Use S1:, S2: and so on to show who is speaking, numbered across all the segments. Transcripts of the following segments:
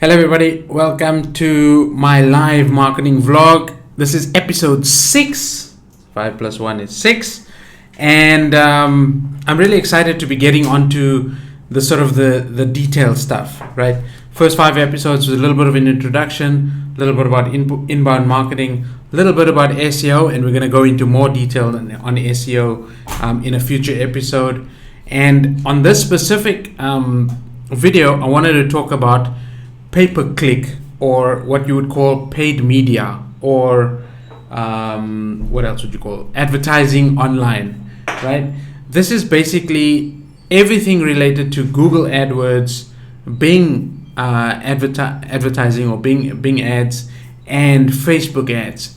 S1: Hello everybody, welcome to my live marketing vlog. This is episode 6. 5 plus 1 is 6. And I'm really excited to be getting onto the sort of the detailed stuff, right? First 5 episodes was a little bit of an introduction, a little bit about inbound marketing, a little bit about SEO, and we're going to go into more detail on SEO in a future episode. And on this specific video, I wanted to talk about pay-per-click, or what you would call paid media, or what else would you call advertising online, right? This is basically everything related to Google AdWords, Bing advertising, or Bing ads, and Facebook ads.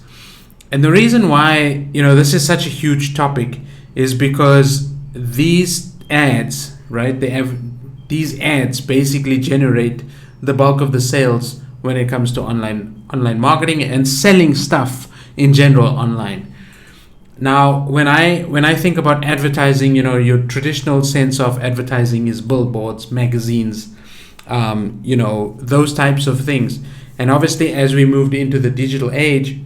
S1: And the reason why this is such a huge topic is because these ads, right? These ads basically generate the bulk of the sales when it comes to online marketing and selling stuff in general online. Now, when I think about advertising, your traditional sense of advertising is billboards, magazines, those types of things. And obviously, as we moved into the digital age,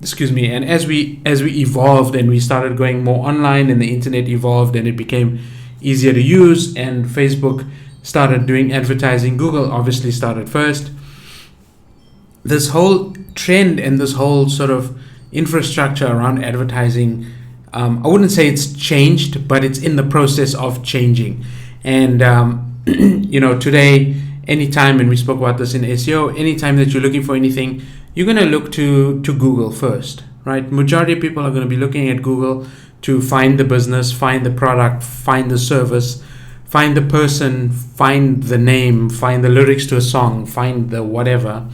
S1: and as we evolved and we started going more online, and the internet evolved and it became easier to use, and Facebook started doing advertising, Google obviously started first. This whole trend and this whole sort of infrastructure around advertising, I wouldn't say it's changed, but it's in the process of changing. And today, anytime, and we spoke about this in SEO, anytime that you're looking for anything, you're going to look to Google first, right? Majority of people are going to be looking at Google to find the business, find the product, find the service, find the person, find the name, find the lyrics to a song, find the whatever.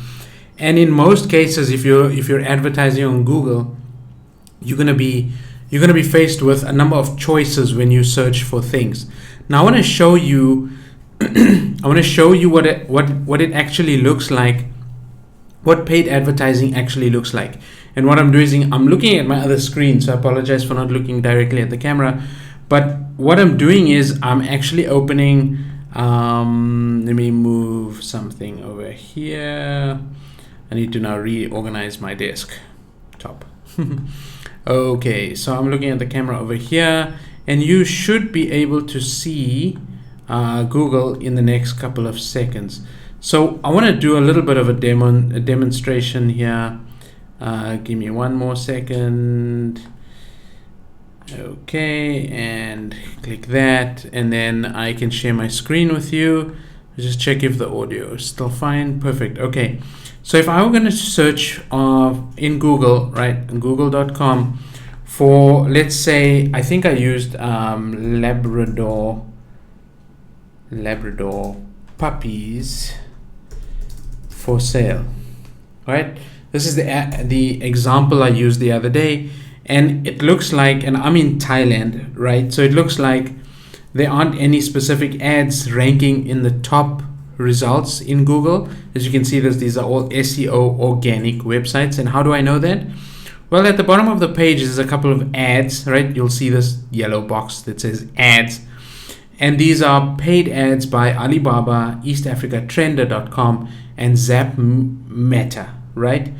S1: And in most cases, if you're advertising on Google, you're gonna be faced with a number of choices when you search for things. Now, I want to show you what it actually looks like, what paid advertising actually looks like. And what I'm doing is I'm looking at my other screen, so I apologize for not looking directly at the camera. But what I'm doing is I'm actually opening, let me move something over here. I need to now reorganize my desktop. Okay, so I'm looking at the camera over here, and you should be able to see Google in the next couple of seconds. So I want to do a little bit of a demonstration here. Give me one more second. Okay, and click that, and then I can share my screen with you. Just check if the audio is still fine. Perfect. Okay, so if I were going to search in Google, right, google.com for, let's say, I think I used Labrador puppies for sale, right? This is the example I used the other day. And it looks like, and I'm in Thailand, right? So it looks like there aren't any specific ads ranking in the top results in Google. As you can see, these are all SEO organic websites. And how do I know that? Well, at the bottom of the page is a couple of ads, right? You'll see this yellow box that says ads. And these are paid ads by Alibaba, East Africa Trender.com, and Zap Meta, right?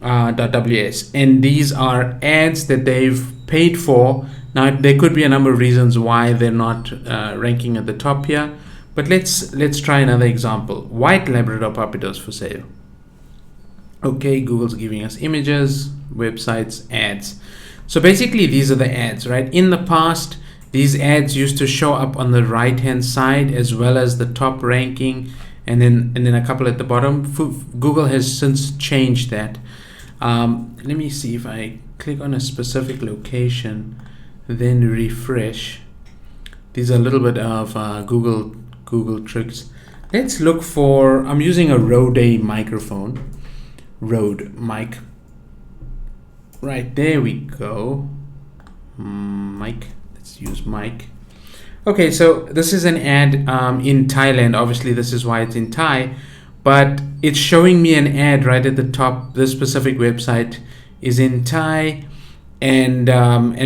S1: .ws, and these are ads that they've paid for. Now, there could be a number of reasons why they're not ranking at the top here, but let's try another example. White Labrador puppy dogs for sale. Okay, Google's giving us images, websites, ads. So basically, these are the ads, right? In the past, these ads used to show up on the right hand side as well as the top ranking, and then a couple at the bottom. Google has since changed that. Let me see if I click on a specific location, then refresh. These are a little bit of Google tricks. Let's look for, I'm using a Rode microphone. Rode mic. Right, there we go. Mic. Let's use mic. Okay, so this is an ad in Thailand. Obviously, this is why it's in Thai. But it's showing me an ad right at the top. This specific website is in Thai, and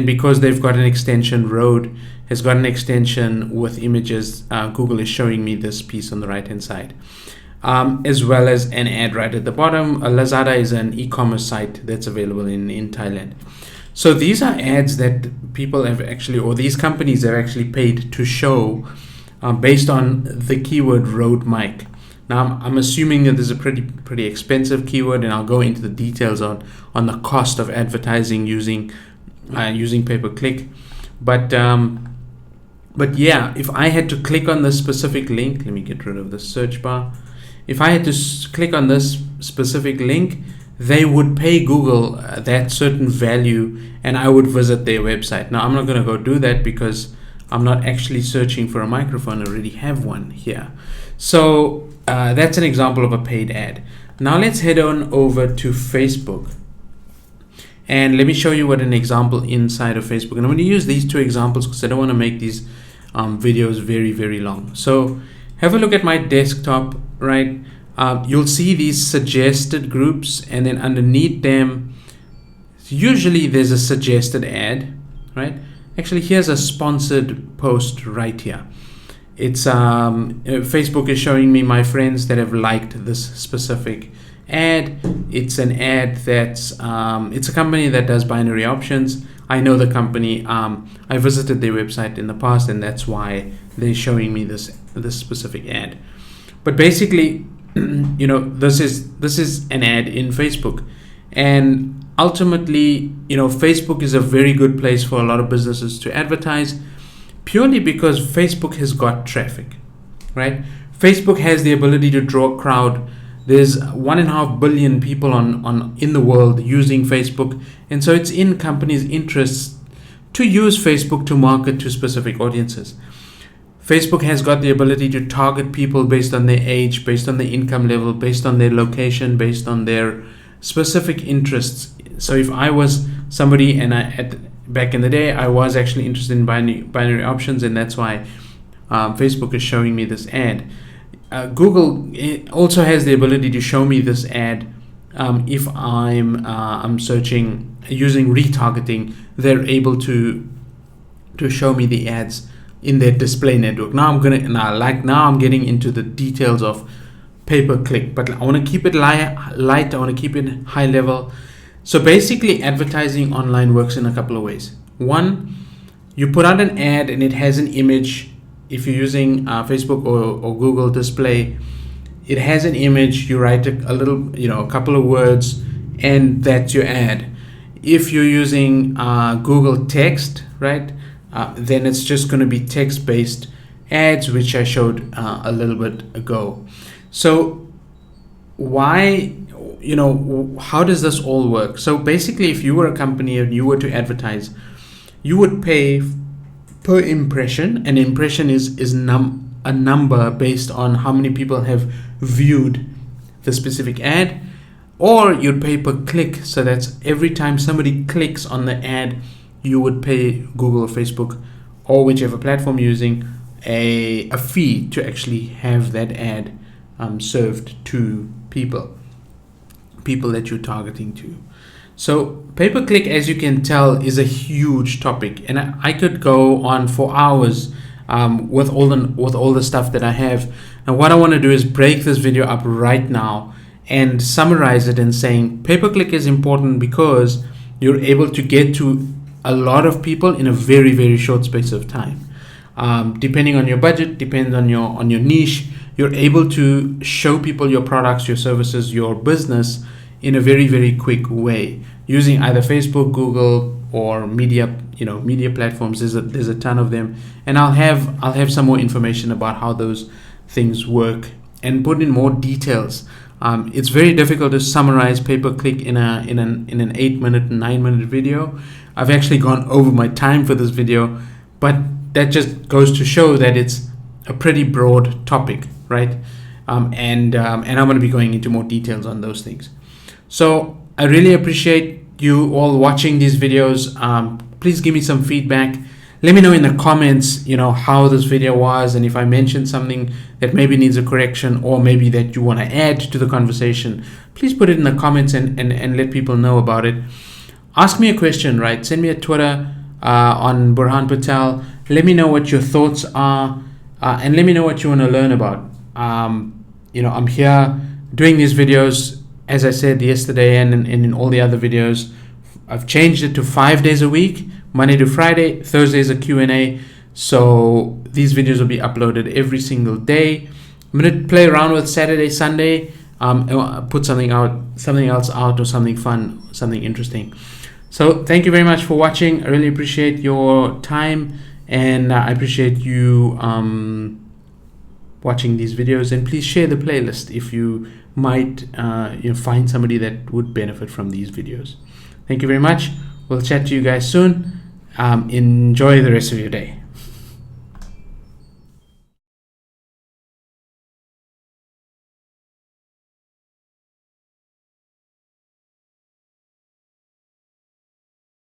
S1: because they've got an extension, Rode has got an extension with images. Google is showing me this piece on the right hand side. as well as an ad right at the bottom. Lazada is an e-commerce site that's available in Thailand. So these are ads that people have actually, or these companies have actually paid to show based on the keyword Rode mic. Now I'm assuming that this is a pretty expensive keyword, and I'll go into the details on the cost of advertising using pay-per-click. But yeah, if I had to click on this specific link, let me get rid of the search bar. If I had to click on this specific link, they would pay Google that certain value, and I would visit their website. Now I'm not going to go do that because I'm not actually searching for a microphone. I already have one here. So that's an example of a paid ad. Now let's head on over to Facebook. And let me show you what an example inside of Facebook. And I'm going to use these two examples because I don't want to make these videos very, very long. So have a look at my desktop, right? You'll see these suggested groups, and then underneath them, usually there's a suggested ad, right? Actually, here's a sponsored post right here. It's Facebook is showing me my friends that have liked this specific ad. It's an ad that's it's a company that does binary options. I know the company. I visited their website in the past, and that's why they're showing me this specific ad. But basically, this is an ad in Facebook, and ultimately, Facebook is a very good place for a lot of businesses to advertise, purely because Facebook has got traffic, right? Facebook has the ability to draw a crowd. There's 1.5 billion people in the world using Facebook, and so it's in companies' interests to use Facebook to market to specific audiences. Facebook has got the ability to target people based on their age, based on their income level, based on their location, based on their specific interests. So if I was somebody, and back in the day, I was actually interested in binary options, and that's why Facebook is showing me this ad. Google also has the ability to show me this ad if I'm searching using retargeting. They're able to show me the ads in their display network. Now I'm getting into the details of pay-per-click, but I want to keep it light. I want to keep it high level. So basically, advertising online works in a couple of ways. One, you put out an ad and it has an image. If you're using Facebook or Google Display, it has an image. You write a couple of words, and that's your ad. If you're using Google Text, right, then it's just going to be text-based ads, which I showed a little bit ago. So how does this all work? So basically, if you were a company and you were to advertise, you would pay per impression. An impression is a number based on how many people have viewed the specific ad, or you'd pay per click. So that's every time somebody clicks on the ad, you would pay Google or Facebook or whichever platform you're using a fee to actually have that ad served to people that you're targeting to. So pay-per-click, as you can tell, is a huge topic, and I could go on for hours with all the stuff that I have. And what I want to do is break this video up right now and summarize it in saying pay-per-click is important because you're able to get to a lot of people in a very, very short space of time. Depending on your budget, depending on your niche, you're able to show people your products, your services, your business in a very, very quick way using either Facebook, Google, or media platforms. There's a ton of them, and I'll have some more information about how those things work and put in more details. It's very difficult to summarize pay-per-click in an 8-minute, 9-minute video. I've actually gone over my time for this video, but that just goes to show that it's a pretty broad topic, right? And I'm going to be going into more details on those things. So I really appreciate you all watching these videos. Please give me some feedback. Let me know in the comments, how this video was, and if I mentioned something that maybe needs a correction or maybe that you want to add to the conversation, please put it in the comments and let people know about it. Ask me a question, right? Send me a Twitter on Burhan Patel. Let me know what your thoughts are, and let me know what you want to learn about. I'm here doing these videos, as I said yesterday, and in all the other videos. I've changed it to 5 days a week, Monday to Friday. Thursdays a Q&A. So these videos will be uploaded every single day. I'm going to play around with Saturday, Sunday, put something else out, or something fun, something interesting. So thank you very much for watching. I really appreciate your time, and I appreciate you watching these videos. And please share the playlist if you might find somebody that would benefit from these videos. Thank you very much. We'll chat to you guys soon. Enjoy the rest of your day.